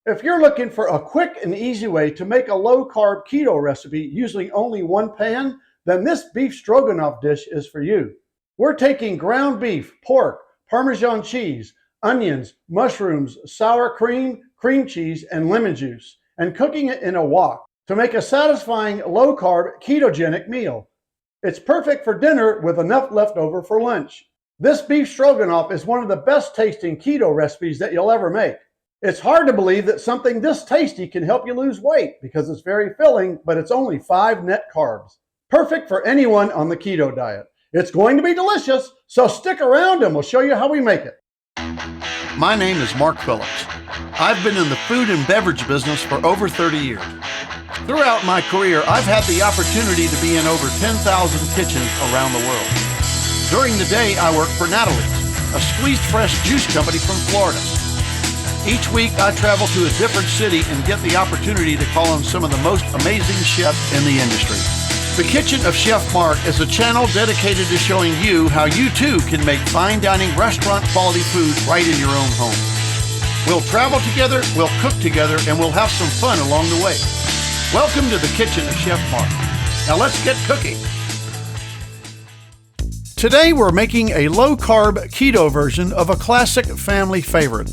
If you're looking for a quick and easy way to make a low-carb keto recipe using only one pan, then this beef stroganoff dish is for you. We're taking ground beef, pork, Parmesan cheese, onions, mushrooms, sour cream, cream cheese, and lemon juice, and cooking it in a wok to make a satisfying low-carb ketogenic meal. It's perfect for dinner with enough left over for lunch. This beef stroganoff is one of the best tasting keto recipes that you'll ever make. It's hard to believe that something this tasty can help you lose weight because it's very filling, but it's only 5 net carbs. Perfect for anyone on the keto diet. It's going to be delicious, so stick around and we'll show you how we make it. My name is Mark Phillips. I've been in the food and beverage business for over 30 years. Throughout my career, I've had the opportunity to be in over 10,000 kitchens around the world. During the day, I work for Natalie's, a squeezed fresh juice company from Florida. Each week, I travel to a different city and get the opportunity to call on some of the most amazing chefs in the industry. The Kitchen of Chef Mark is a channel dedicated to showing you how you too can make fine dining restaurant quality food right in your own home. We'll travel together, we'll cook together, and we'll have some fun along the way. Welcome to the Kitchen of Chef Mark. Now let's get cooking. Today we're making a low-carb keto version of a classic family favorite,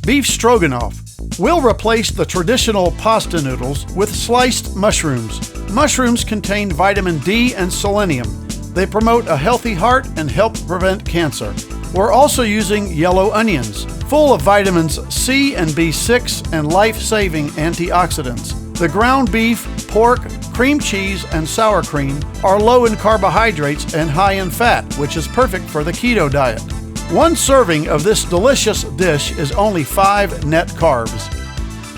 beef stroganoff. We'll replace the traditional pasta noodles with sliced mushrooms. Mushrooms contain vitamin D and selenium. They promote a healthy heart and help prevent cancer. We're also using yellow onions, full of vitamins C and B6 and life-saving antioxidants. The ground beef, pork, cream cheese, and sour cream are low in carbohydrates and high in fat, which is perfect for the keto diet. One serving of this delicious dish is only 5 net carbs.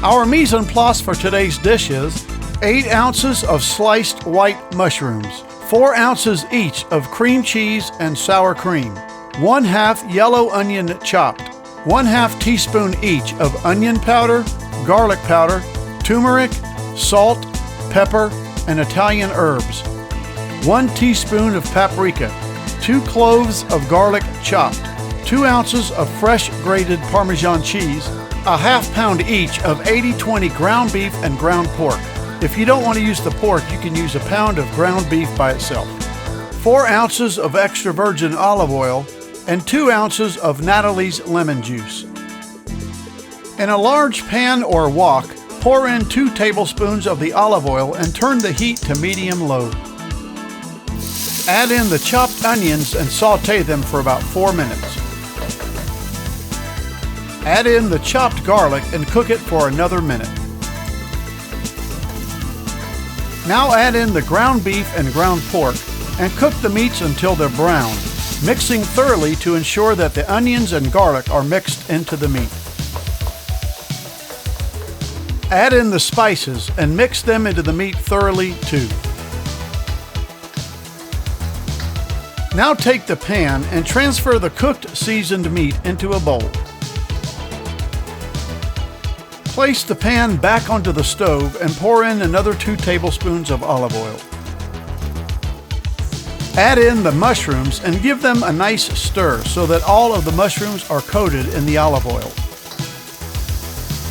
Our mise en place for today's dish is 8 ounces of sliced white mushrooms, 4 ounces each of cream cheese and sour cream, 1/2 yellow onion chopped, 1/2 teaspoon each of onion powder, garlic powder, turmeric, salt, pepper, and Italian herbs, 1 teaspoon of paprika, 2 cloves of garlic chopped, 2 ounces of fresh grated Parmesan cheese, a 1/2 pound each of 80/20 ground beef and ground pork. If you don't want to use the pork, you can use a pound of ground beef by itself, 4 ounces of extra virgin olive oil, and 2 ounces of Natalie's lemon juice. In a large pan or wok, pour in 2 tablespoons of the olive oil and turn the heat to medium-low. Add in the chopped onions and saute them for about 4 minutes. Add in the chopped garlic and cook it for another minute. Now add in the ground beef and ground pork and cook the meats until they're brown, mixing thoroughly to ensure that the onions and garlic are mixed into the meat. Add in the spices and mix them into the meat thoroughly too. Now take the pan and transfer the cooked seasoned meat into a bowl. Place the pan back onto the stove and pour in another 2 tablespoons of olive oil. Add in the mushrooms and give them a nice stir so that all of the mushrooms are coated in the olive oil.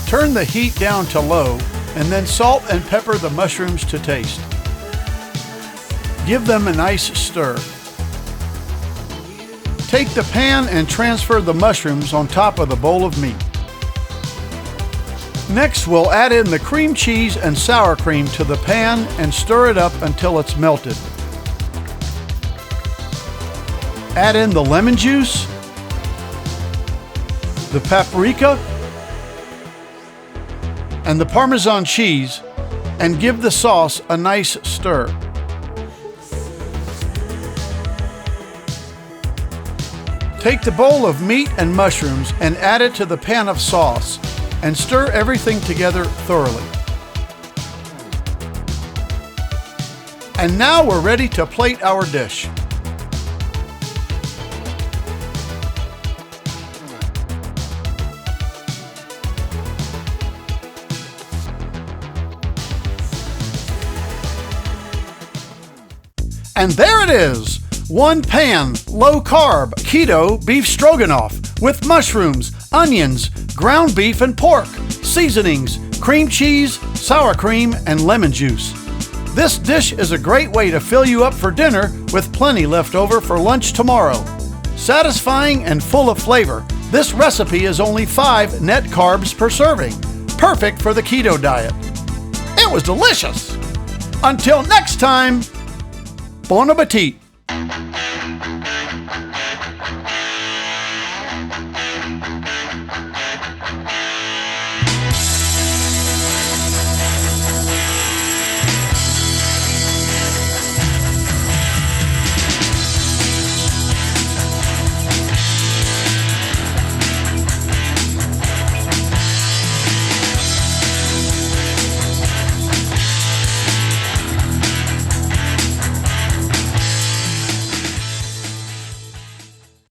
Turn the heat down to low and then salt and pepper the mushrooms to taste. Give them a nice stir. Take the pan and transfer the mushrooms on top of the bowl of meat. Next, we'll add in the cream cheese and sour cream to the pan and stir it up until it's melted. Add in the lemon juice, the paprika, and the Parmesan cheese, and give the sauce a nice stir. Take the bowl of meat and mushrooms and add it to the pan of sauce and stir everything together thoroughly. And now we're ready to plate our dish. And there it is! 1 pan, low-carb, keto beef stroganoff with mushrooms, onions, ground beef and pork, seasonings, cream cheese, sour cream, and lemon juice. This dish is a great way to fill you up for dinner with plenty left over for lunch tomorrow. Satisfying and full of flavor, this recipe is only 5 net carbs per serving, perfect for the keto diet. It was delicious! Until next time, bon appetit!